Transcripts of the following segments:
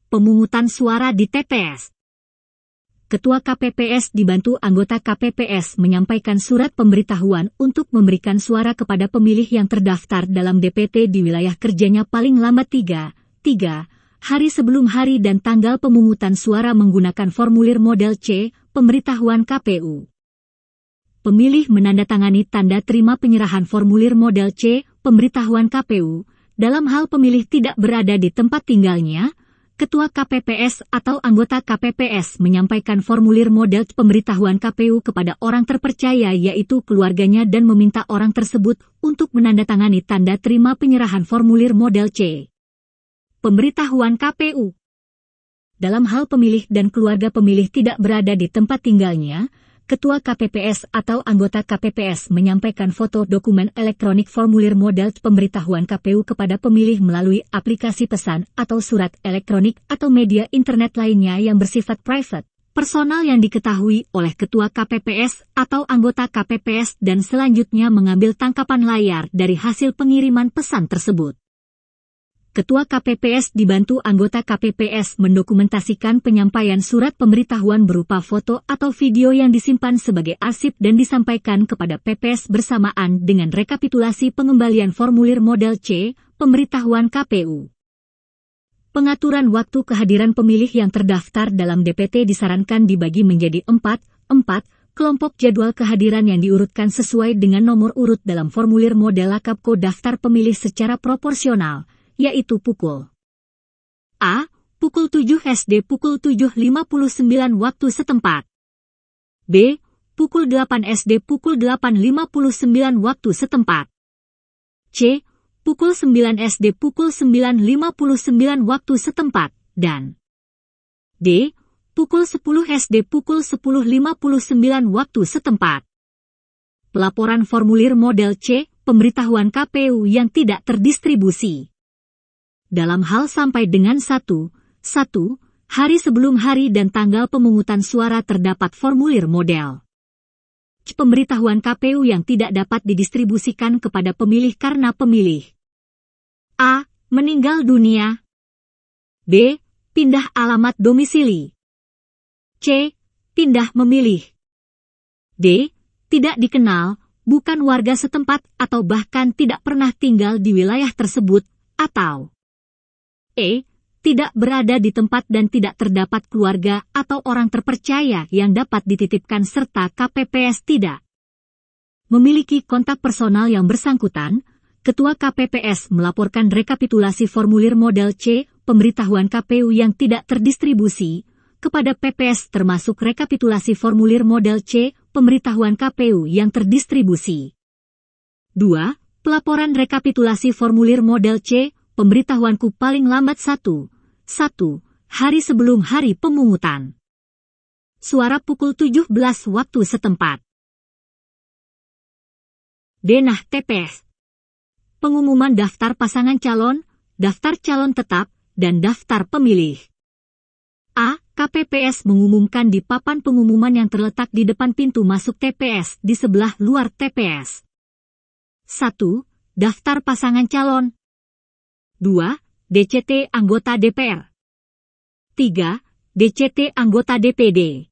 Pemungutan suara di TPS. Ketua KPPS dibantu anggota KPPS menyampaikan surat pemberitahuan untuk memberikan suara kepada pemilih yang terdaftar dalam DPT di wilayah kerjanya paling lambat 3 hari sebelum hari dan tanggal pemungutan suara menggunakan formulir model C, pemberitahuan KPU. Pemilih menandatangani tanda terima penyerahan formulir model C, pemberitahuan KPU, dalam hal pemilih tidak berada di tempat tinggalnya. Ketua KPPS atau anggota KPPS menyampaikan formulir model pemberitahuan KPU kepada orang terpercaya yaitu keluarganya dan meminta orang tersebut untuk menandatangani tanda terima penyerahan formulir model C. Pemberitahuan KPU. Dalam hal pemilih dan keluarga pemilih tidak berada di tempat tinggalnya, Ketua KPPS atau anggota KPPS menyampaikan foto dokumen elektronik formulir model pemberitahuan KPU kepada pemilih melalui aplikasi pesan atau surat elektronik atau media internet lainnya yang bersifat private, personal yang diketahui oleh Ketua KPPS atau anggota KPPS dan selanjutnya mengambil tangkapan layar dari hasil pengiriman pesan tersebut. Ketua KPPS dibantu anggota KPPS mendokumentasikan penyampaian surat pemberitahuan berupa foto atau video yang disimpan sebagai arsip dan disampaikan kepada PPS bersamaan dengan rekapitulasi pengembalian formulir model C, pemberitahuan KPU. Pengaturan waktu kehadiran pemilih yang terdaftar dalam DPT disarankan dibagi menjadi 4 kelompok jadwal kehadiran yang diurutkan sesuai dengan nomor urut dalam formulir model Lakabko daftar pemilih secara proporsional, yaitu pukul A. Pukul 7 SD pukul 7.59 waktu setempat. B. Pukul 8 SD pukul 8.59 waktu setempat. C. Pukul 9 SD pukul 9.59 waktu setempat. Dan D. Pukul 10 SD pukul 10.59 waktu setempat. Pelaporan formulir model C, pemberitahuan KPU yang tidak terdistribusi. Dalam hal sampai dengan 1 hari sebelum hari dan tanggal pemungutan suara terdapat formulir model C pemberitahuan KPU yang tidak dapat didistribusikan kepada pemilih karena pemilih A. Meninggal dunia. B. Pindah alamat domisili. C. Pindah memilih. D. Tidak dikenal, bukan warga setempat atau bahkan tidak pernah tinggal di wilayah tersebut, atau E. Tidak berada di tempat dan tidak terdapat keluarga atau orang terpercaya yang dapat dititipkan serta KPPS tidak memiliki kontak personal yang bersangkutan. Ketua KPPS melaporkan rekapitulasi formulir model C, pemberitahuan KPU yang tidak terdistribusi, kepada PPS termasuk rekapitulasi formulir model C, pemberitahuan KPU yang terdistribusi. 2. Pelaporan rekapitulasi formulir model C, pemberitahuanku paling lambat 1 hari sebelum hari pemungutan suara pukul 17 waktu setempat. Denah TPS. Pengumuman daftar pasangan calon, daftar calon tetap, dan daftar pemilih. A. KPPS mengumumkan di papan pengumuman yang terletak di depan pintu masuk TPS di sebelah luar TPS. 1. Daftar pasangan calon. 2. DCT anggota DPR. 3. DCT anggota DPD.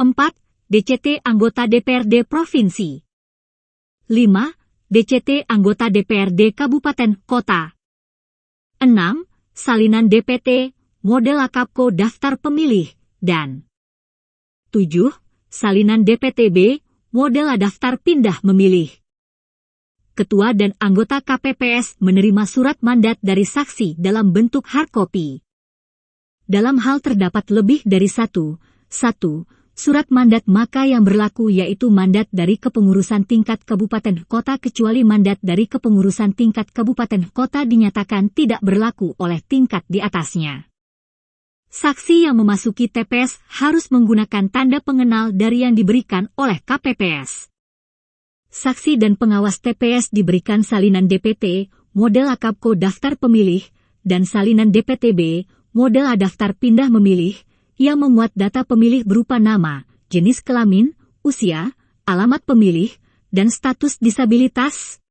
4. DCT anggota DPRD Provinsi. 5. DCT anggota DPRD Kabupaten Kota. 6. Salinan DPT, model Lakabko daftar pemilih, dan 7. Salinan DPTB, model daftar pindah memilih. Ketua dan anggota KPPS menerima surat mandat dari saksi dalam bentuk hard copy. Dalam hal terdapat lebih dari satu surat mandat maka yang berlaku yaitu mandat dari kepengurusan tingkat kabupaten kota kecuali mandat dari kepengurusan tingkat kabupaten kota dinyatakan tidak berlaku oleh tingkat di atasnya. Saksi yang memasuki TPS harus menggunakan tanda pengenal dari yang diberikan oleh KPPS. Saksi dan pengawas TPS diberikan salinan DPT, model Lakabko daftar pemilih, dan salinan DPTB, model daftar pindah memilih, yang memuat data pemilih berupa nama, jenis kelamin, usia, alamat pemilih, dan status disabilitas.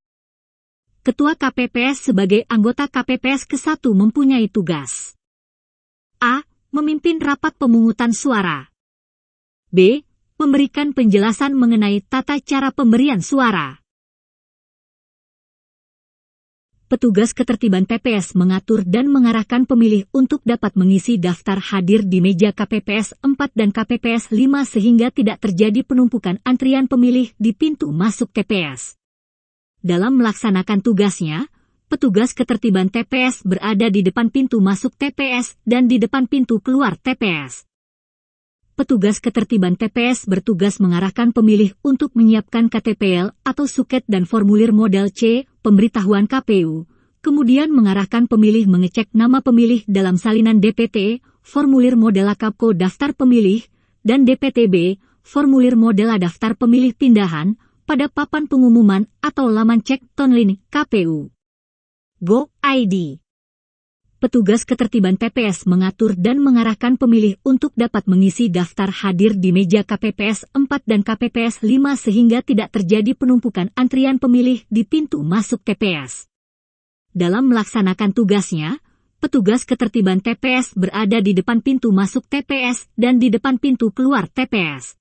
Ketua KPPS sebagai anggota KPPS ke-1 mempunyai tugas A. Memimpin rapat pemungutan suara. B. Memberikan penjelasan mengenai tata cara pemberian suara. Petugas ketertiban TPS mengatur dan mengarahkan pemilih untuk dapat mengisi daftar hadir di meja KPPS 4 dan KPPS 5 sehingga tidak terjadi penumpukan antrian pemilih di pintu masuk TPS. Dalam melaksanakan tugasnya, petugas ketertiban TPS berada di depan pintu masuk TPS dan di depan pintu keluar TPS. Petugas ketertiban TPS bertugas mengarahkan pemilih untuk menyiapkan KTPL atau suket dan formulir model C, pemberitahuan KPU, kemudian mengarahkan pemilih mengecek nama pemilih dalam salinan DPT, formulir model AKPKO daftar pemilih, dan DPTB, formulir model daftar pemilih pindahan, pada papan pengumuman atau laman cek online KPU. Go.id. Petugas ketertiban TPS mengatur dan mengarahkan pemilih untuk dapat mengisi daftar hadir di meja KPPS 4 dan KPPS 5 sehingga tidak terjadi penumpukan antrian pemilih di pintu masuk TPS. Dalam melaksanakan tugasnya, petugas ketertiban TPS berada di depan pintu masuk TPS dan di depan pintu keluar TPS.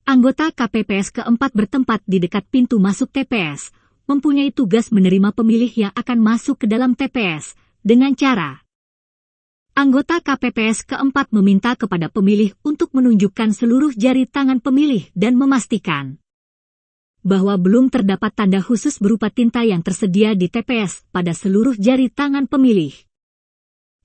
Anggota KPPS keempat bertempat di dekat pintu masuk TPS, mempunyai tugas menerima pemilih yang akan masuk ke dalam TPS, dengan cara anggota KPPS keempat meminta kepada pemilih untuk menunjukkan seluruh jari tangan pemilih dan memastikan bahwa belum terdapat tanda khusus berupa tinta yang tersedia di TPS pada seluruh jari tangan pemilih.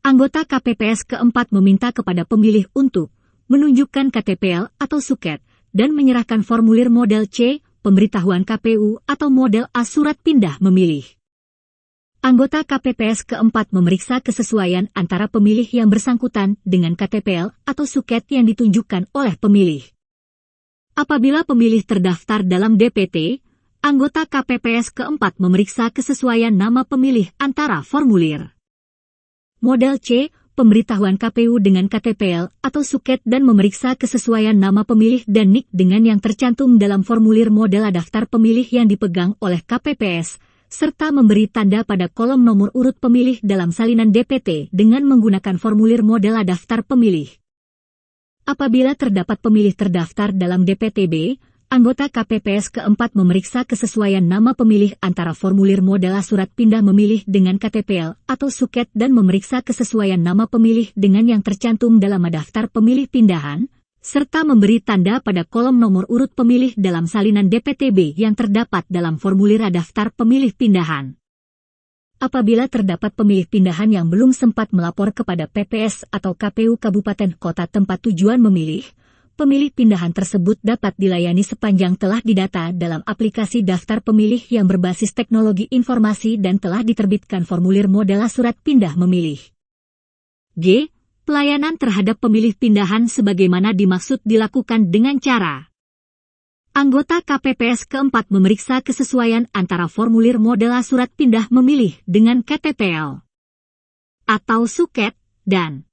Anggota KPPS keempat meminta kepada pemilih untuk menunjukkan KTPL atau suket, dan menyerahkan formulir model C, pemberitahuan KPU atau model A surat pindah memilih. Anggota KPPS keempat memeriksa kesesuaian antara pemilih yang bersangkutan dengan KTPL atau suket yang ditunjukkan oleh pemilih. Apabila pemilih terdaftar dalam DPT, anggota KPPS keempat memeriksa kesesuaian nama pemilih antara formulir model C, pemberitahuan KPU dengan KTPL atau suket dan memeriksa kesesuaian nama pemilih dan NIK dengan yang tercantum dalam formulir model daftar pemilih yang dipegang oleh KPPS, serta memberi tanda pada kolom nomor urut pemilih dalam salinan DPT dengan menggunakan formulir model daftar pemilih. Apabila terdapat pemilih terdaftar dalam DPTB, anggota KPPS keempat memeriksa kesesuaian nama pemilih antara formulir model surat pindah memilih dengan KTPL atau suket dan memeriksa kesesuaian nama pemilih dengan yang tercantum dalam daftar pemilih pindahan, serta memberi tanda pada kolom nomor urut pemilih dalam salinan DPTB yang terdapat dalam formulir daftar pemilih pindahan. Apabila terdapat pemilih pindahan yang belum sempat melapor kepada PPS atau KPU Kabupaten Kota tempat tujuan memilih, pemilih pindahan tersebut dapat dilayani sepanjang telah didata dalam aplikasi daftar pemilih yang berbasis teknologi informasi dan telah diterbitkan formulir model surat pindah memilih. G. Pelayanan terhadap pemilih pindahan sebagaimana dimaksud dilakukan dengan cara anggota KPPS keempat memeriksa kesesuaian antara formulir model surat pindah memilih dengan KTPL atau suket dan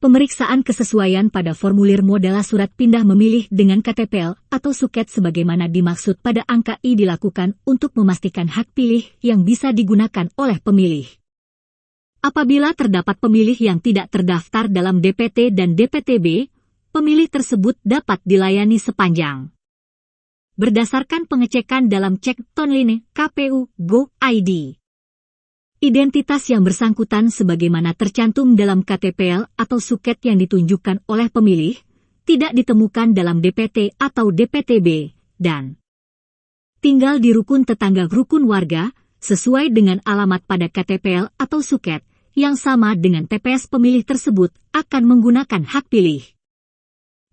pemeriksaan kesesuaian pada formulir model surat pindah memilih dengan KTPL atau suket sebagaimana dimaksud pada angka I dilakukan untuk memastikan hak pilih yang bisa digunakan oleh pemilih. Apabila terdapat pemilih yang tidak terdaftar dalam DPT dan DPTB, pemilih tersebut dapat dilayani sepanjang berdasarkan pengecekan dalam cek online KPU Go.id. Identitas yang bersangkutan sebagaimana tercantum dalam KTPL atau suket yang ditunjukkan oleh pemilih, tidak ditemukan dalam DPT atau DPTB, dan tinggal di rukun tetangga rukun warga, sesuai dengan alamat pada KTPL atau suket, yang sama dengan TPS pemilih tersebut, akan menggunakan hak pilih.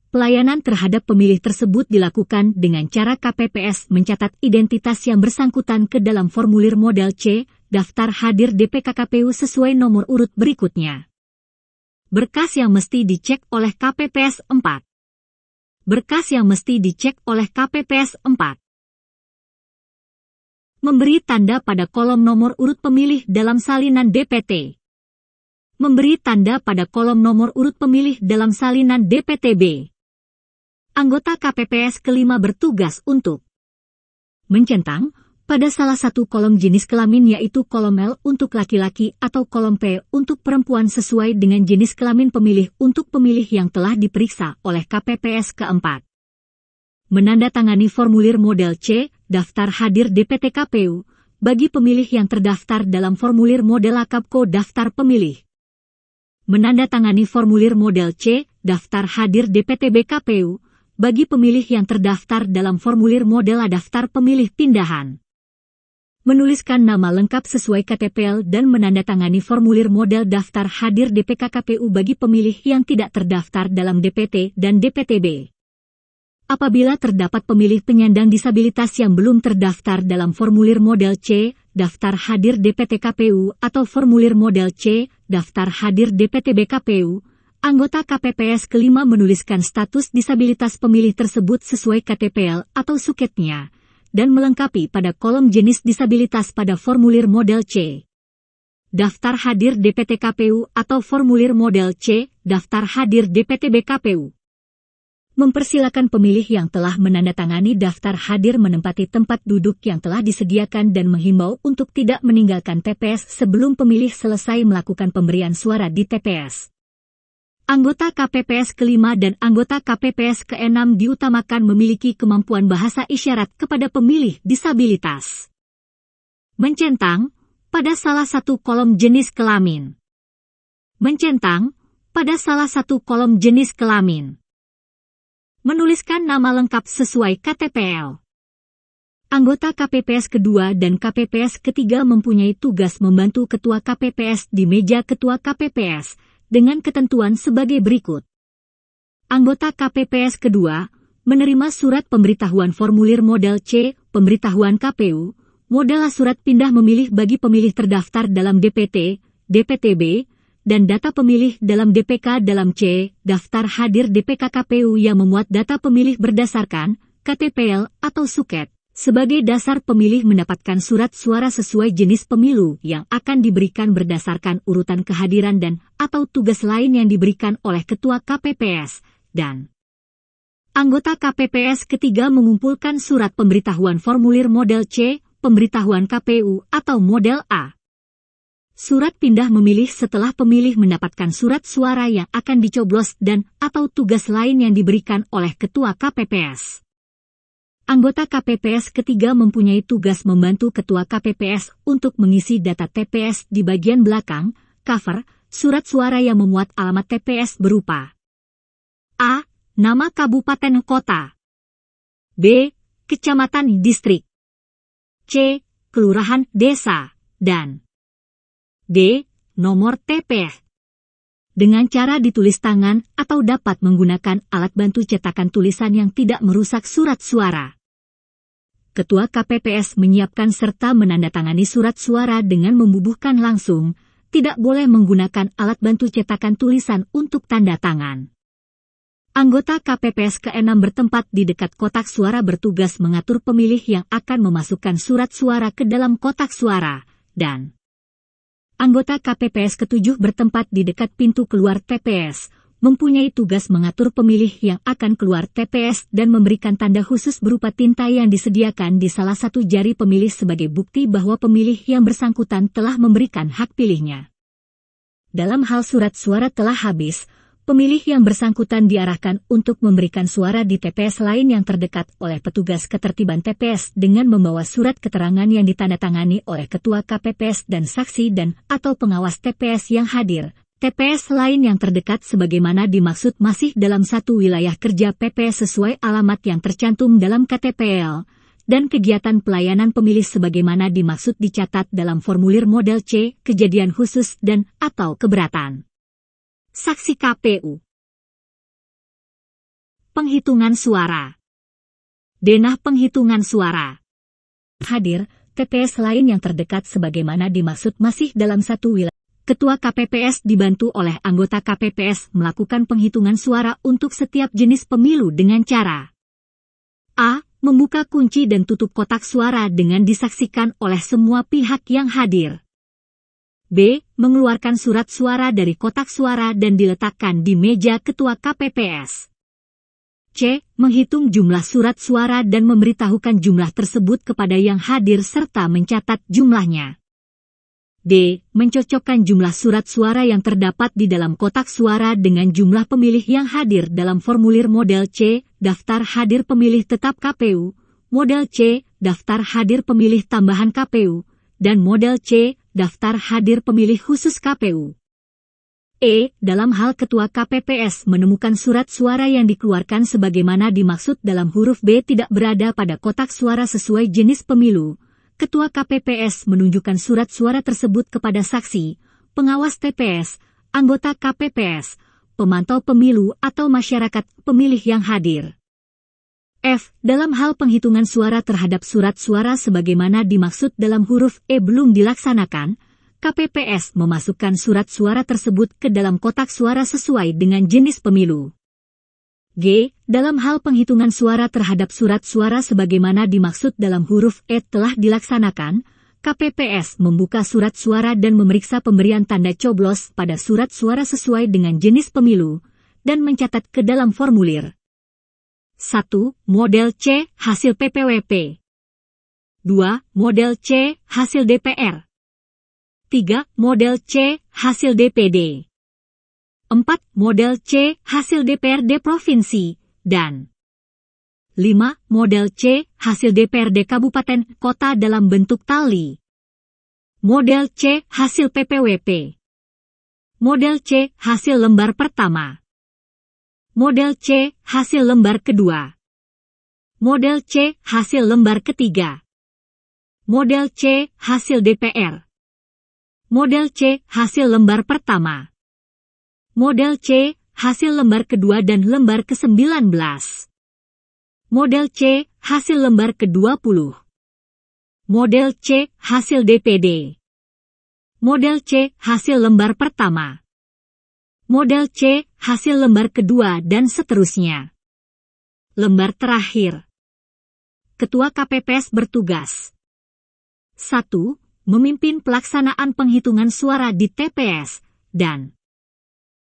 Pelayanan terhadap pemilih tersebut dilakukan dengan cara KPPS mencatat identitas yang bersangkutan ke dalam formulir model C, daftar hadir DPK KPU sesuai nomor urut berikutnya. Berkas yang mesti dicek oleh KPPS 4. Berkas yang mesti dicek oleh KPPS 4. Memberi tanda pada kolom nomor urut pemilih dalam salinan DPT. Memberi tanda pada kolom nomor urut pemilih dalam salinan DPTB. Anggota KPPS kelima bertugas untuk mencentang, pada salah satu kolom jenis kelamin yaitu kolom L untuk laki-laki atau kolom P untuk perempuan sesuai dengan jenis kelamin pemilih untuk pemilih yang telah diperiksa oleh KPPS keempat. Menandatangani formulir model C, daftar hadir DPT KPU, bagi pemilih yang terdaftar dalam formulir model AKAPKO daftar pemilih. Menandatangani formulir model C, daftar hadir DPT BKPU, bagi pemilih yang terdaftar dalam formulir model A daftar pemilih pindahan. Menuliskan nama lengkap sesuai KTPL dan menandatangani formulir model daftar hadir DPK KPU bagi pemilih yang tidak terdaftar dalam DPT dan DPTB. Apabila terdapat pemilih penyandang disabilitas yang belum terdaftar dalam formulir model C, daftar hadir DPT KPU atau formulir model C, daftar hadir DPTB KPU, anggota KPPS kelima menuliskan status disabilitas pemilih tersebut sesuai KTPL atau suketnya, dan melengkapi pada kolom jenis disabilitas pada formulir model C. Daftar hadir DPT KPU atau formulir model C, daftar hadir DPTB KPU. Mempersilakan pemilih yang telah menandatangani daftar hadir menempati tempat duduk yang telah disediakan dan menghimbau untuk tidak meninggalkan TPS sebelum pemilih selesai melakukan pemberian suara di TPS. Anggota KPPS kelima dan anggota KPPS keenam diutamakan memiliki kemampuan bahasa isyarat kepada pemilih disabilitas. Mencentang pada salah satu kolom jenis kelamin. Mencentang pada salah satu kolom jenis kelamin. Menuliskan nama lengkap sesuai KTPL. Anggota KPPS kedua dan KPPS ketiga mempunyai tugas membantu Ketua KPPS di meja Ketua KPPS, dengan ketentuan sebagai berikut. Anggota KPPS kedua menerima surat pemberitahuan formulir model C, pemberitahuan KPU, model A surat pindah memilih bagi pemilih terdaftar dalam DPT, DPTB, dan data pemilih dalam DPK dalam C, daftar hadir DPK KPU yang memuat data pemilih berdasarkan KTPL atau suket. Sebagai dasar pemilih mendapatkan surat suara sesuai jenis pemilu yang akan diberikan berdasarkan urutan kehadiran dan atau tugas lain yang diberikan oleh Ketua KPPS, dan anggota KPPS ketiga mengumpulkan surat pemberitahuan formulir model C, pemberitahuan KPU atau model A. Surat pindah memilih setelah pemilih mendapatkan surat suara yang akan dicoblos dan atau tugas lain yang diberikan oleh Ketua KPPS. Anggota KPPS ketiga mempunyai tugas membantu Ketua KPPS untuk mengisi data TPS di bagian belakang, cover, surat suara yang memuat alamat TPS berupa A. Nama kabupaten kota, B. Kecamatan distrik, C. Kelurahan desa, dan D. Nomor TPS. Dengan cara ditulis tangan atau dapat menggunakan alat bantu cetakan tulisan yang tidak merusak surat suara. Ketua KPPS menyiapkan serta menandatangani surat suara dengan membubuhkan langsung, tidak boleh menggunakan alat bantu cetakan tulisan untuk tanda tangan. Anggota KPPS ke-6 bertempat di dekat kotak suara bertugas mengatur pemilih yang akan memasukkan surat suara ke dalam kotak suara, dan anggota KPPS ke-7 bertempat di dekat pintu keluar TPS, mempunyai tugas mengatur pemilih yang akan keluar TPS dan memberikan tanda khusus berupa tinta yang disediakan di salah satu jari pemilih sebagai bukti bahwa pemilih yang bersangkutan telah memberikan hak pilihnya. Dalam hal surat suara telah habis, pemilih yang bersangkutan diarahkan untuk memberikan suara di TPS lain yang terdekat oleh petugas ketertiban TPS dengan membawa surat keterangan yang ditandatangani oleh Ketua KPPS dan saksi dan atau pengawas TPS yang hadir. TPS lain yang terdekat sebagaimana dimaksud masih dalam satu wilayah kerja PPS sesuai alamat yang tercantum dalam KTPL, dan kegiatan pelayanan pemilih sebagaimana dimaksud dicatat dalam formulir model C, kejadian khusus dan atau keberatan. Saksi KPU. Penghitungan suara. Denah penghitungan suara. Hadir, TPS lain yang terdekat sebagaimana dimaksud masih dalam satu wilayah. Ketua KPPS dibantu oleh anggota KPPS melakukan penghitungan suara untuk setiap jenis pemilu dengan cara A. Membuka kunci dan tutup kotak suara dengan disaksikan oleh semua pihak yang hadir. B. Mengeluarkan surat suara dari kotak suara dan diletakkan di meja Ketua KPPS. C. Menghitung jumlah surat suara dan memberitahukan jumlah tersebut kepada yang hadir serta mencatat jumlahnya. D. Mencocokkan jumlah surat suara yang terdapat di dalam kotak suara dengan jumlah pemilih yang hadir dalam formulir model C, daftar hadir pemilih tetap KPU, model C, daftar hadir pemilih tambahan KPU, dan model C, daftar hadir pemilih khusus KPU. E. Dalam hal Ketua KPPS menemukan surat suara yang dikeluarkan sebagaimana dimaksud dalam huruf B tidak berada pada kotak suara sesuai jenis pemilu, Ketua KPPS menunjukkan surat suara tersebut kepada saksi, pengawas TPS, anggota KPPS, pemantau pemilu atau masyarakat pemilih yang hadir. F. Dalam hal penghitungan suara terhadap surat suara sebagaimana dimaksud dalam huruf E belum dilaksanakan, KPPS memasukkan surat suara tersebut ke dalam kotak suara sesuai dengan jenis pemilu. G. Dalam hal penghitungan suara terhadap surat suara sebagaimana dimaksud dalam huruf E telah dilaksanakan, KPPS membuka surat suara dan memeriksa pemberian tanda coblos pada surat suara sesuai dengan jenis pemilu, dan mencatat ke dalam formulir. 1. Model C. Hasil PPWP. 2. Model C. Hasil DPR. 3. Model C. Hasil DPD. 4. Model C. Hasil DPRD Provinsi, dan 5. Model C. Hasil DPRD Kabupaten Kota dalam bentuk tali. Model C. Hasil PPWP. Model C. Hasil lembar pertama. Model C. Hasil lembar kedua. Model C. Hasil lembar ketiga. Model C. Hasil DPR. Model C. Hasil lembar pertama. Model C. Hasil lembar kedua dan lembar ke-19. Model C. Hasil lembar ke-20. Model C. Hasil DPD. Model C. Hasil lembar pertama. Model C. Hasil lembar kedua dan seterusnya. Lembar terakhir. Ketua KPPS bertugas. 1. Memimpin pelaksanaan penghitungan suara di TPS, dan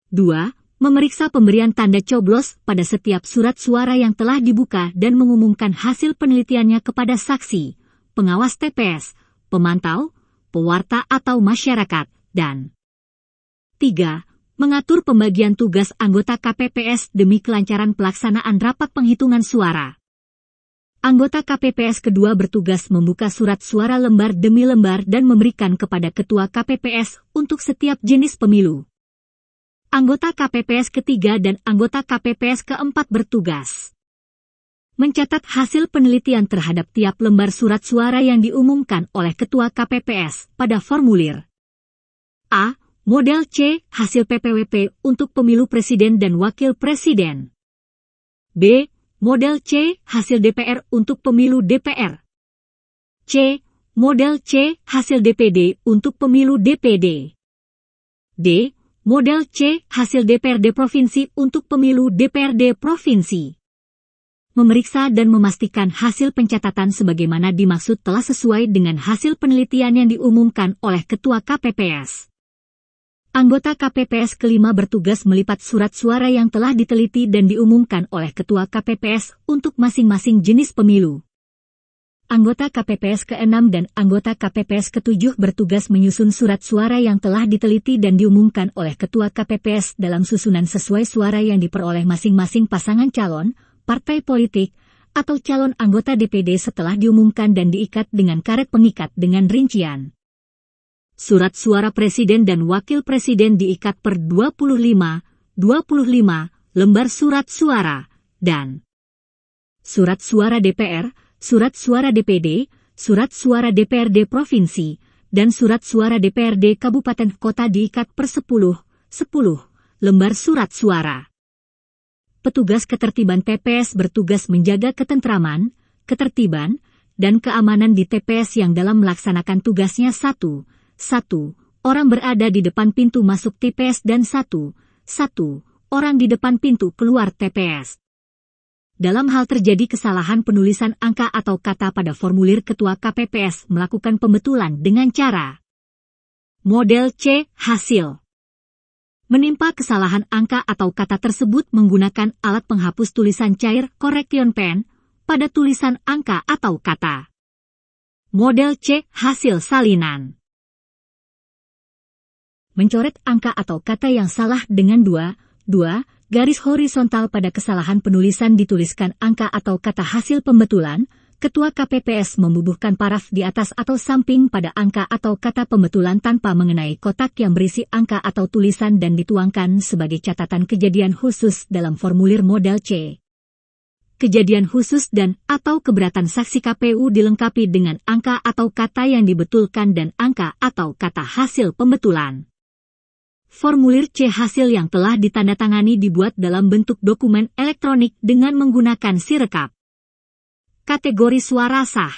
2. Memeriksa pemberian tanda coblos pada setiap surat suara yang telah dibuka dan mengumumkan hasil penelitiannya kepada saksi, pengawas TPS, pemantau, pewarta atau masyarakat, dan 3. Mengatur pembagian tugas anggota KPPS demi kelancaran pelaksanaan rapat penghitungan suara. Anggota KPPS kedua bertugas membuka surat suara lembar demi lembar dan memberikan kepada Ketua KPPS untuk setiap jenis pemilu. Anggota KPPS ketiga dan anggota KPPS keempat bertugas mencatat hasil penelitian terhadap tiap lembar surat suara yang diumumkan oleh Ketua KPPS pada formulir. A. Model C. Hasil PPWP untuk pemilu presiden dan wakil presiden. B. Model C. Hasil DPR untuk pemilu DPR. C. Model C. Hasil DPD untuk pemilu DPD. D. Model C. Hasil DPRD Provinsi untuk pemilu DPRD Provinsi. Memeriksa dan memastikan hasil pencatatan sebagaimana dimaksud telah sesuai dengan hasil penelitian yang diumumkan oleh Ketua KPPS. Anggota KPPS kelima bertugas melipat surat suara yang telah diteliti dan diumumkan oleh Ketua KPPS untuk masing-masing jenis pemilu. Anggota KPPS ke-6 dan anggota KPPS ke-7 bertugas menyusun surat suara yang telah diteliti dan diumumkan oleh Ketua KPPS dalam susunan sesuai suara yang diperoleh masing-masing pasangan calon, partai politik, atau calon anggota DPD setelah diumumkan dan diikat dengan karet pengikat dengan rincian. Surat suara presiden dan wakil presiden diikat per 25 lembar surat suara, dan surat suara DPR, surat suara DPD, surat suara DPRD Provinsi, dan surat suara DPRD Kabupaten Kota diikat per 10 lembar surat suara. Petugas ketertiban TPS bertugas menjaga ketentraman, ketertiban, dan keamanan di TPS yang dalam melaksanakan tugasnya 1. Orang berada di depan pintu masuk TPS dan 1. Orang di depan pintu keluar TPS. Dalam hal terjadi kesalahan penulisan angka atau kata pada formulir Ketua KPPS melakukan pembetulan dengan cara model C. Hasil menimpa kesalahan angka atau kata tersebut menggunakan alat penghapus tulisan cair correction pen pada tulisan angka atau kata. Model C. Hasil salinan. Mencoret angka atau kata yang salah dengan dua garis horizontal pada kesalahan penulisan dituliskan angka atau kata hasil pembetulan. Ketua KPPS membubuhkan paraf di atas atau samping pada angka atau kata pembetulan tanpa mengenai kotak yang berisi angka atau tulisan dan dituangkan sebagai catatan kejadian khusus dalam formulir model C. Kejadian khusus dan atau keberatan saksi KPU dilengkapi dengan angka atau kata yang dibetulkan dan angka atau kata hasil pembetulan. Formulir C hasil yang telah ditandatangani dibuat dalam bentuk dokumen elektronik dengan menggunakan sirekap. Kategori suara sah.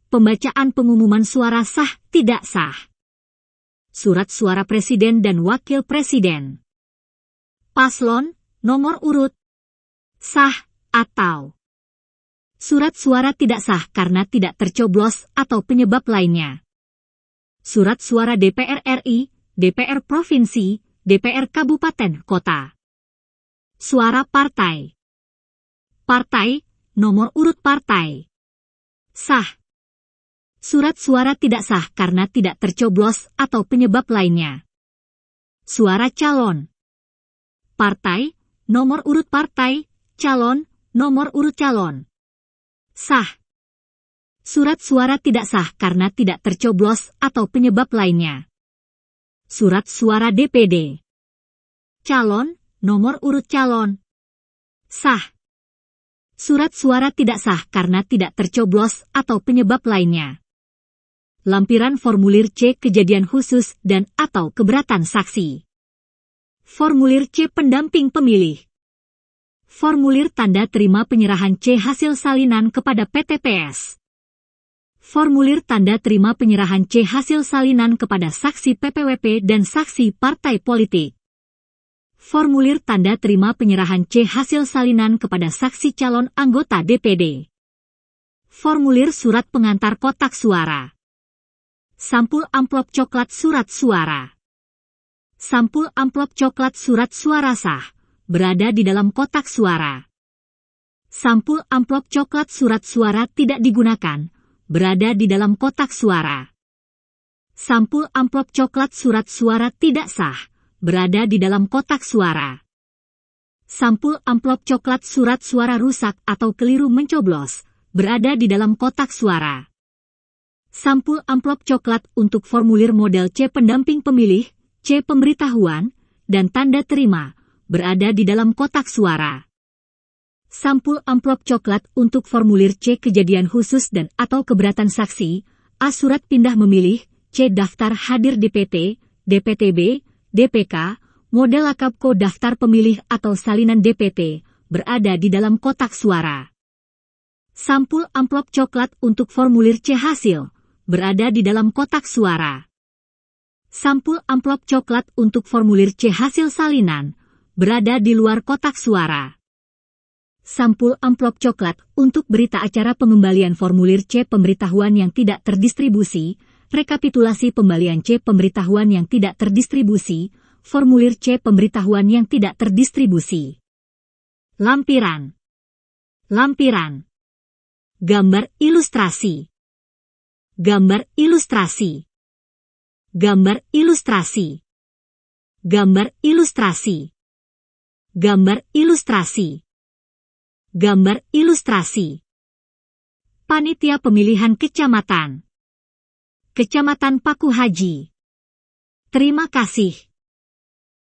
Pembacaan pengumuman suara sah, tidak sah. Surat suara presiden dan wakil presiden. Paslon, nomor urut. Sah, atau surat suara tidak sah karena tidak tercoblos atau penyebab lainnya. Surat suara DPR RI, DPR Provinsi, DPR Kabupaten Kota. Suara partai. Partai, nomor urut partai. Sah. Surat suara tidak sah karena tidak tercoblos atau penyebab lainnya. Suara calon. Partai, nomor urut partai, calon, nomor urut calon. Sah. Surat suara tidak sah karena tidak tercoblos atau penyebab lainnya. Surat suara DPD. Calon, nomor urut calon. Sah. Surat suara tidak sah karena tidak tercoblos atau penyebab lainnya. Lampiran formulir C kejadian khusus dan atau keberatan saksi. Formulir C pendamping pemilih. Formulir tanda terima penyerahan C hasil salinan kepada PTPS. Formulir tanda terima penyerahan C hasil salinan kepada saksi PPWP dan saksi partai politik. Formulir tanda terima penyerahan C hasil salinan kepada saksi calon anggota DPD. Formulir surat pengantar kotak suara. Sampul amplop coklat surat suara. Sampul amplop coklat surat suara sah berada di dalam kotak suara. Sampul amplop coklat surat suara tidak digunakan, berada di dalam kotak suara. Sampul amplop coklat surat suara tidak sah, berada di dalam kotak suara. Sampul amplop coklat surat suara rusak atau keliru mencoblos, berada di dalam kotak suara. Sampul amplop coklat untuk formulir model C pendamping pemilih, C pemberitahuan, dan tanda terima, berada di dalam kotak suara. Sampul amplop coklat untuk formulir C kejadian khusus dan atau keberatan saksi, A surat pindah memilih, C daftar hadir DPT, DPTB, DPK, model Akapko daftar pemilih atau salinan DPT, berada di dalam kotak suara. Sampul amplop coklat untuk formulir C hasil, berada di dalam kotak suara. Sampul amplop coklat untuk formulir C hasil salinan, berada di luar kotak suara. Sampul amplop coklat untuk berita acara pengembalian formulir C pemberitahuan yang tidak terdistribusi, rekapitulasi pembalian C pemberitahuan yang tidak terdistribusi, formulir C pemberitahuan yang tidak terdistribusi. Lampiran. Lampiran. Gambar ilustrasi. Gambar ilustrasi. Gambar ilustrasi. Gambar ilustrasi. Gambar ilustrasi. Gambar ilustrasi. Panitia Pemilihan Kecamatan. Kecamatan Paku Haji. Terima kasih.